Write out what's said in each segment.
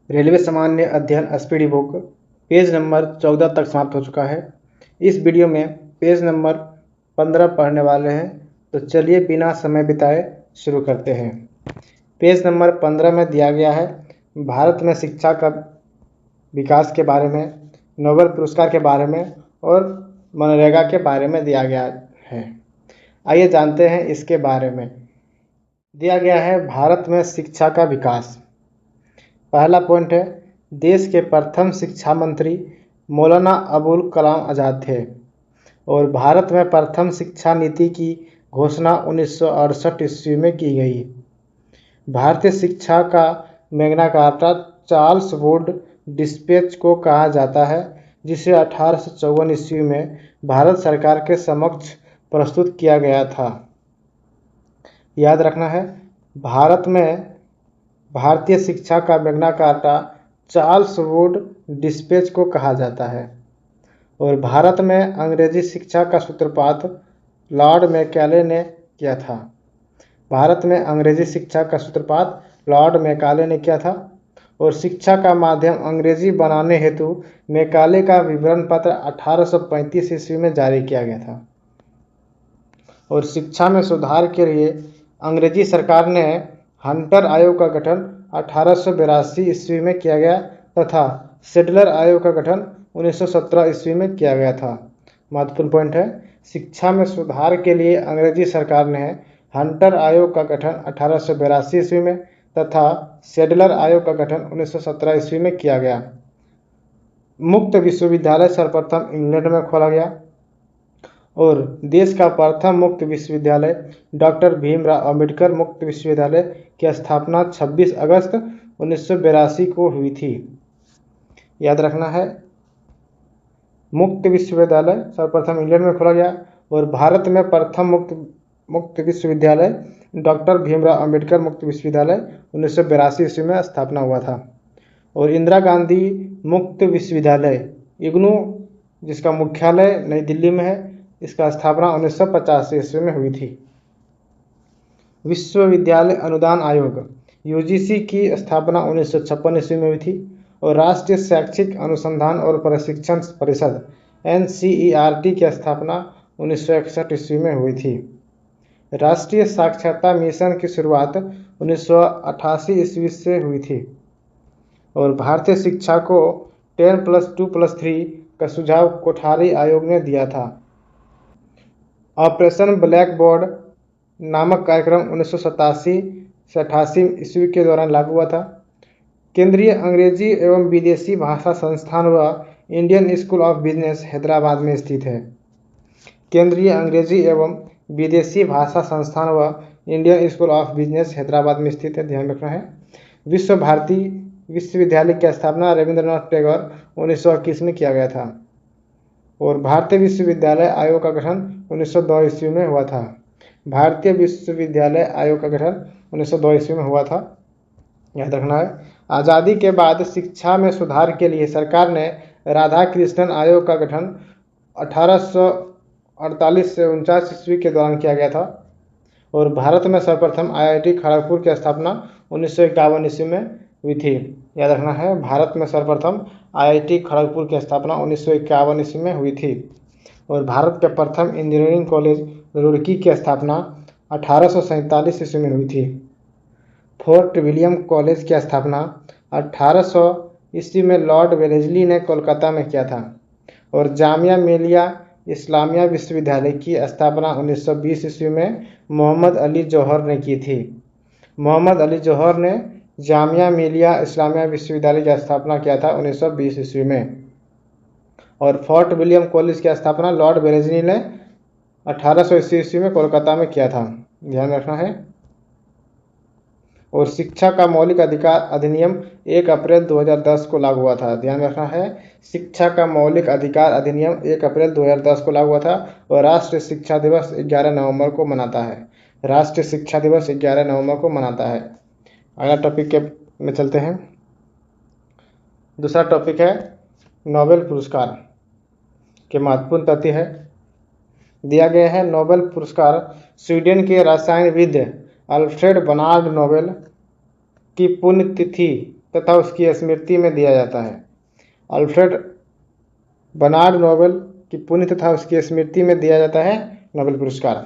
Railway सामान्य अध्ययन speedy book page number 14 तक समाप्त हो चुका है। इस वीडियो में पेज नंबर 15 पढ़ने वाले हैं, तो चलिए बिना समय बिताए शुरू करते हैं। पेज नंबर 15 में दिया गया है भारत में शिक्षा का विकास के बारे में, नोबेल पुरस्कार के बारे में और मनरेगा के बारे में दिया गया है। आइए जानते हैं इसके बारे में। दिया गया है भारत में शिक्षा का विकास। पहला पॉइंट है, देश के प्रथम शिक्षा मंत्री मौलाना अबुल कलाम आज़ाद थे और भारत में प्रथम शिक्षा नीति की घोषणा 1968 ईस्वी में की गई। भारतीय शिक्षा का Magna carta Charles Wood dispatch को कहा जाता है, जिसे 1854 ईस्वी में भारत सरकार के समक्ष प्रस्तुत किया गया था। याद रखना है, भारत में भारतीय शिक्षा का Magna carta Charles Wood dispatch को कहा जाता है और भारत में अंग्रेजी शिक्षा का सूत्रपात लॉर्ड मैकाले ने किया था। भारत में अंग्रेजी शिक्षा का सूत्रपात लॉर्ड मैकाले ने किया था और शिक्षा का माध्यम अंग्रेजी बनाने हेतु मैकाले का विवरण पत्र 1835 ईस्वी में जारी किया गया था। और शिक्षा में सुधार के लिए अंग्रेजी सरकार ने हंटर आयोग का गठन 1882 ईस्वी में किया गया तथा सेडलर आयोग का गठन 1917 ईस्वी में किया गया था। महत्वपूर्ण पॉइंट है, शिक्षा में सुधार के लिए अंग्रेजी सरकार ने हंटर आयोग का गठन 1882 ईस्वी में तथा सेडलर आयोग का गठन 1917 ईस्वी में किया गया। मुक्त विश्वविद्यालय सर्वप्रथम इंग्लैंड में खोला गया और देश का प्रथम मुक्त विश्वविद्यालय डॉक्टर भीमराव अंबेडकर मुक्त विश्वविद्यालय की स्थापना 26 अगस्त 1982 को हुई थी। याद रखना है, मुक्त विश्वविद्यालय सर्वप्रथम इंग्लैंड में खोला गया और भारत में प्रथम मुक्त विश्वविद्यालय डॉक्टर भीमराव अंबेडकर मुक्त विश्वविद्यालय 1982 ईस्वी में स्थापना हुआ था। और इंदिरा गांधी मुक्त विश्वविद्यालय इग्नू, जिसका मुख्यालय नई दिल्ली में है, इसका स्थापना 1950 ईस्वी में हुई थी। विश्वविद्यालय अनुदान आयोग यूजीसी की स्थापना 1956 ईस्वी में हुई थी और राष्ट्रीय शैक्षिक अनुसंधान और प्रशिक्षण परिषद NCERT की स्थापना 1961 ईस्वी में हुई थी। राष्ट्रीय साक्षरता मिशन की शुरुआत 1988 ईस्वी से हुई थी और भारतीय शिक्षा को 10+2+3 का सुझाव कोठारी आयोग ने दिया था। ऑपरेशन ब्लैक बोर्ड नामक कार्यक्रम 1987 से 88 ईस्वी के दौरान लागू हुआ था। केंद्रीय अंग्रेजी एवं विदेशी भाषा संस्थान व Indian school of business Hyderabad में स्थित है। केंद्रीय अंग्रेजी एवं विदेशी भाषा संस्थान व Indian school of business Hyderabad में स्थित है, ध्यान रखना है। विश्व भारती विश्वविद्यालय की स्थापना रविंद्रनाथ टैगोर 1921 में किया गया था और भारतीय विश्वविद्यालय आयोग का गठन 1902 ईस्वी में हुआ था। भारतीय विश्वविद्यालय आयोग का गठन 1902 ईस्वी में हुआ था, याद रखना है। आज़ादी के बाद शिक्षा में सुधार के लिए सरकार ने राधा कृष्णन आयोग का गठन 1848 से 49 ईस्वी के दौरान किया गया था और भारत में सर्वप्रथम IIT खड़गपुर की स्थापना 1951 ईस्वी में हुई थी। याद रखना है, भारत में सर्वप्रथम IIT खड़गपुर की स्थापना 1951 ईस्वी में हुई थी और भारत के प्रथम इंजीनियरिंग कॉलेज रुड़की की स्थापना 1847 ईस्वी में हुई थी। फोर्ट विलियम कॉलेज की स्थापना 1800 ईस्वी में लॉर्ड वेलेस्ली ने कोलकाता में किया था और जामिया मिलिया इस्लामिया विश्वविद्यालय की स्थापना 1920 ईस्वी में मोहम्मद अली जौहर ने की थी। मोहम्मद अली जौहर ने जामिया मिलिया इस्लामिया विश्वविद्यालय की स्थापना किया था 1920 ईस्वी में और फोर्ट विलियम कॉलेज की स्थापना लॉर्ड वेलेस्ली ने 1800 ईस्वी में कोलकाता में किया था, ध्यान रखना है। और शिक्षा का मौलिक अधिकार अधिनियम 1 अप्रैल 2010 को लागू हुआ था, ध्यान रखना है। शिक्षा का मौलिक अधिकार अधिनियम 1 अप्रैल 2010 को लागू हुआ था और राष्ट्रीय शिक्षा दिवस 11 नवंबर को मनाता है। राष्ट्रीय शिक्षा दिवस 11 नवंबर को मनाता है। अगला टॉपिक के में चलते हैं। दूसरा टॉपिक है नोबेल पुरस्कार के महत्वपूर्ण तथ्य है। दिया गया है नोबेल पुरस्कार स्वीडन के रसायनविद अल्फ्रेड बर्नार्ड नोबेल की पुण्यतिथि तथा उसकी स्मृति में दिया जाता है। अल्फ्रेड बर्नार्ड नोबेल की पुण्य तथा उसकी स्मृति में दिया जाता है नोबेल पुरस्कार।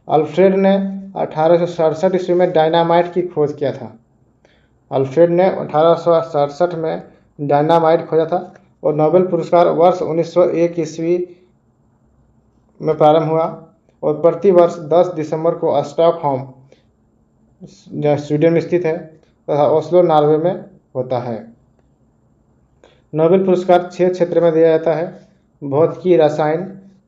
अल्फ्रेड ने 1867 ईस्वी में डायनामाइट की खोज किया था। अल्फ्रेड ने 1867 में डायनामाइट खोजा था और नोबेल पुरस्कार वर्ष 1901 ईस्वी में प्रारंभ हुआ और प्रति वर्ष 10 दिसंबर को स्टॉकहोम स्वीडन में स्थित है तथा ओस्लो नॉर्वे में होता है। नोबेल पुरस्कार 6 क्षेत्र में दिया जाता है: भौतिकी, रसायन,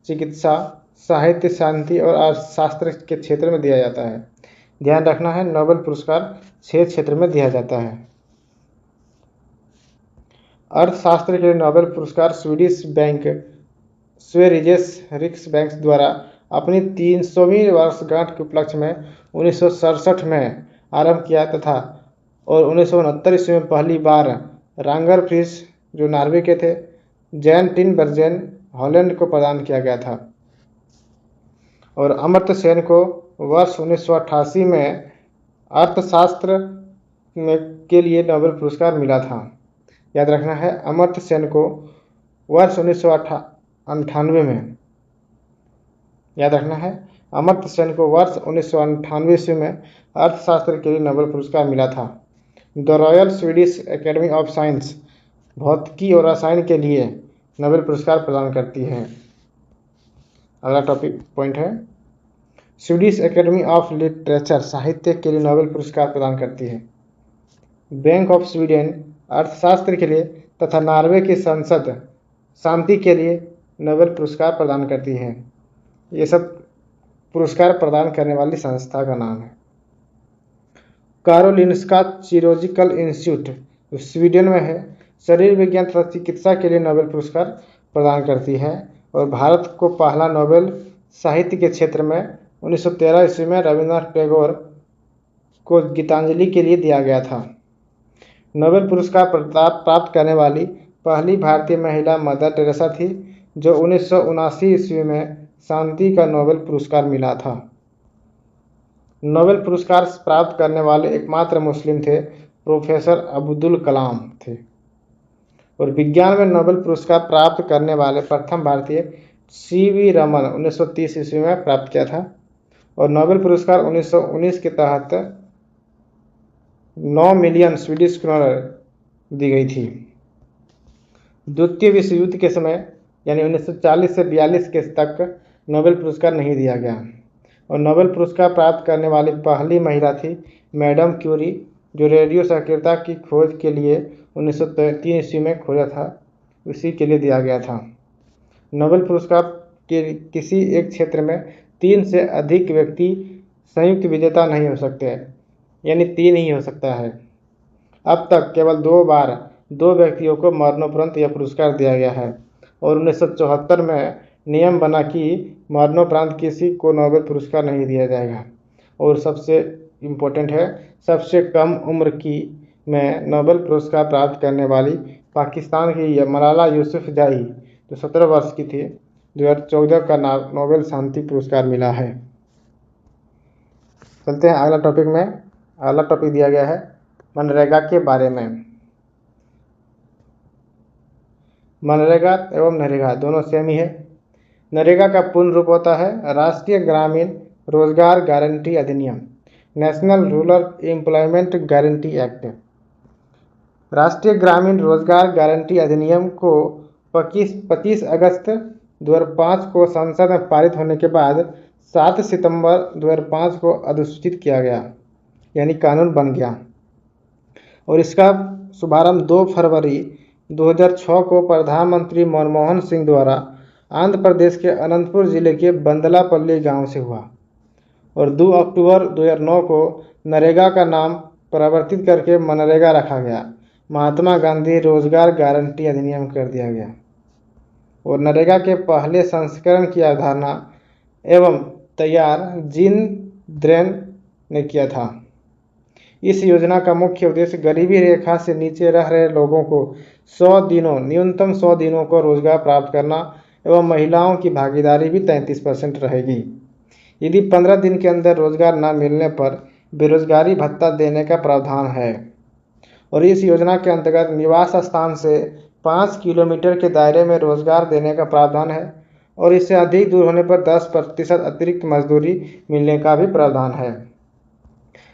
चिकित्सा, साहित्य, शांति और अर्थशास्त्र के क्षेत्र में दिया जाता है। ध्यान रखना है, नोबेल पुरस्कार 6 क्षेत्र में दिया जाता है। अर्थशास्त्र के लिए नोबेल पुरस्कार स्वीडिश बैंक स्वेरिजेस रिक्सबैंक द्वारा अपनी 300वीं वर्षगांठ के उपलक्ष्य में 1967 में आरंभ किया तथा और 1969 ईस्वी में पहली बार रांगर प्रिज, जो नॉर्वे के थे, जैन टिनबर्जन, हॉलैंड को प्रदान किया गया था। और अमर्त्य सेन को वर्ष 1988 में अर्थशास्त्र के लिए नोबेल पुरस्कार मिला था। याद रखना है, अमर्त्य सेन को वर्ष 1998 में याद रखना है, अमर्त्य सेन को वर्ष 1998 ईस्वी में अर्थशास्त्र के लिए नोबेल पुरस्कार मिला था। The royal Swedish academy of science भौतिकी और रसायन के लिए नोबेल पुरस्कार प्रदान करती है। अगला टॉपिक पॉइंट है, स्वीडिश एकेडमी ऑफ लिटरेचर साहित्य के लिए नोबेल पुरस्कार प्रदान करती है। बैंक ऑफ स्वीडन अर्थशास्त्र के लिए तथा नॉर्वे की संसद शांति के लिए नोबेल पुरस्कार प्रदान करती है। ये सब पुरस्कार प्रदान करने वाली संस्था का नाम है। कारोलिन्स्का चिरोजिकल इंस्टीट्यूट स्वीडन में है, शरीर विज्ञान तथा चिकित्सा के लिए नोबेल पुरस्कार प्रदान करती है और भारत को पहला नोबेल साहित्य के क्षेत्र में 1913 ईस्वी में रविन्द्रनाथ टैगोर को गीतांजलि के लिए दिया गया था। नोबेल पुरस्कार प्राप्त करने वाली पहली भारतीय महिला मदर टेरेसा थी, जो 1979 ईस्वी में शांति का नोबेल पुरस्कार मिला था। नोबेल पुरस्कार प्राप्त करने वाले एकमात्र मुस्लिम थे प्रोफेसर अब्दुल कलाम थे। और विज्ञान में नोबेल पुरस्कार प्राप्त करने वाले प्रथम भारतीय CV रमन 1930 ईस्वी में प्राप्त किया था और नोबेल पुरस्कार 1919 के तहत 9 मिलियन स्वीडिश क्रोनर दी गई थी। द्वितीय विश्व युद्ध के समय यानी 1940 से 42 के तक नोबेल पुरस्कार नहीं दिया गया और नोबेल पुरस्कार प्राप्त करने वाली पहली महिला थी मैडम क्यूरी, जो रेडियो सक्रियता की खोज के लिए 1903 ईस्वी में खोजा था, उसी के लिए दिया गया था। नोबेल पुरस्कार के किसी एक क्षेत्र में 3 से अधिक व्यक्ति संयुक्त विजेता नहीं हो सकते, यानी 3 ही हो सकता है। अब तक केवल 2 बार 2 व्यक्तियों को मरणोपरांत यह पुरस्कार दिया गया है और 1974 में नियम बना कि मरणोपरांत किसी को नोबेल पुरस्कार नहीं दिया जाएगा। और सबसे इम्पोर्टेंट है, सबसे कम उम्र की में नोबेल पुरस्कार प्राप्त करने वाली पाकिस्तान की मलाला यूसुफजई, जो 17 वर्ष की थी, 2014 का नोबेल शांति पुरस्कार मिला है। चलते हैं अगला टॉपिक में। अगला टॉपिक दिया गया है मनरेगा के बारे में। मनरेगा एवं नरेगा दोनों सेम ही है। नरेगा का पूर्ण रूप होता है राष्ट्रीय ग्रामीण रोजगार गारंटी अधिनियम, national rural employment guarantee act. राष्ट्रीय ग्रामीण रोजगार गारंटी अधिनियम को 25 अगस्त 2005 को संसद में पारित होने के बाद 7 सितंबर 2005 को अधिसूचित किया गया, यानी कानून बन गया। और इसका शुभारंभ 2 फरवरी 2006 को प्रधानमंत्री मनमोहन सिंह द्वारा आंध्र प्रदेश के अनंतपुर जिले के बंदलापल्ली गांव से हुआ और 2 अक्टूबर 2009 को नरेगा का नाम परिवर्तित करके मनरेगा रखा गया, महात्मा गांधी रोजगार गारंटी अधिनियम कर दिया गया। और नरेगा के पहले संस्करण की अवधारणा एवं तैयार जीन द्रेन ने किया था। इस योजना का मुख्य उद्देश्य गरीबी रेखा से नीचे रह रहे लोगों को 100 दिनों न्यूनतम 100 दिनों को रोजगार प्राप्त करना एवं महिलाओं की भागीदारी भी 33% रहेगी। यदि 15 दिन के अंदर रोजगार न मिलने पर बेरोजगारी भत्ता देने का प्रावधान है। और इस योजना के अंतर्गत निवास स्थान से 5 किलोमीटर के दायरे में रोजगार देने का प्रावधान है और इससे अधिक दूर होने पर 10% अतिरिक्त मजदूरी मिलने का भी प्रावधान है।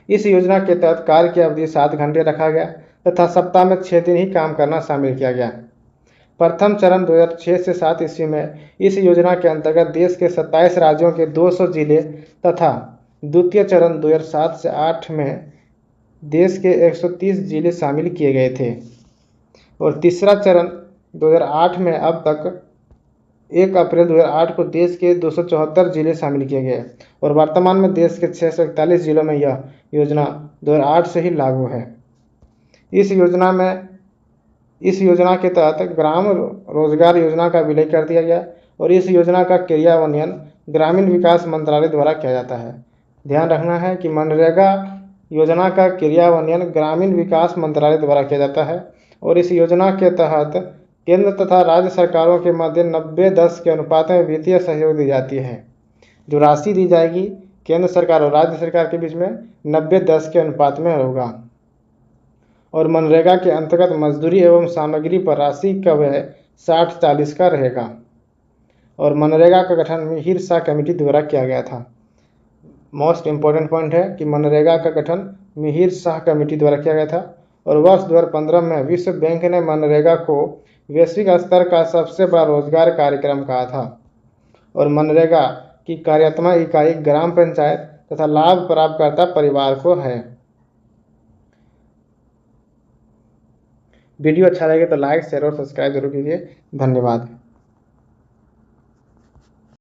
इस योजना के तहत कार्य की अवधि 7 घंटे रखा गया तथा सप्ताह में 6 दिन ही काम करना शामिल किया गया। प्रथम चरण 2006 से 7 ईस्वी में इस योजना के अंतर्गत देश के 27 राज्यों के 200 जिले तथा द्वितीय चरण 2007 से 8 में देश के 130 जिले शामिल किए गए थे और तीसरा चरण 2008 में अब तक 1 अप्रैल 2008 को देश के 274 जिले शामिल किए गए और वर्तमान में देश के 641 जिलों में यह योजना 2008 से ही लागू है। इस योजना के तहत ग्राम रोजगार योजना का विलय कर दिया गया और इस योजना का क्रियान्वयन ग्रामीण विकास मंत्रालय द्वारा किया जाता है। ध्यान रखना है कि मनरेगा योजना का क्रियान्वयन ग्रामीण विकास मंत्रालय द्वारा किया जाता है और इस योजना के तहत केंद्र तथा राज्य सरकारों के मध्य 90-10 के अनुपात में वित्तीय सहयोग दी जाती है। जो राशि दी जाएगी केंद्र सरकार और राज्य सरकार के बीच में 90-10 के अनुपात में होगा और मनरेगा के अंतर्गत मजदूरी एवं सामग्री पर राशि का व्यय 60-40 का रहेगा और मनरेगा का गठन मिहिर शाह कमेटी द्वारा किया गया था। मोस्ट इम्पोर्टेंट पॉइंट है कि मनरेगा का गठन मिहिर शाह कमेटी द्वारा किया गया था और वर्ष 2015 में विश्व बैंक ने मनरेगा को वैश्विक स्तर का सबसे बड़ा रोजगार कार्यक्रम कहा था और मनरेगा की कार्यात्मक इकाई ग्राम पंचायत तथा लाभ प्राप्तकर्ता परिवार को है। वीडियो अच्छा लगे तो लाइक शेयर और सब्सक्राइब जरूर कीजिए। धन्यवाद।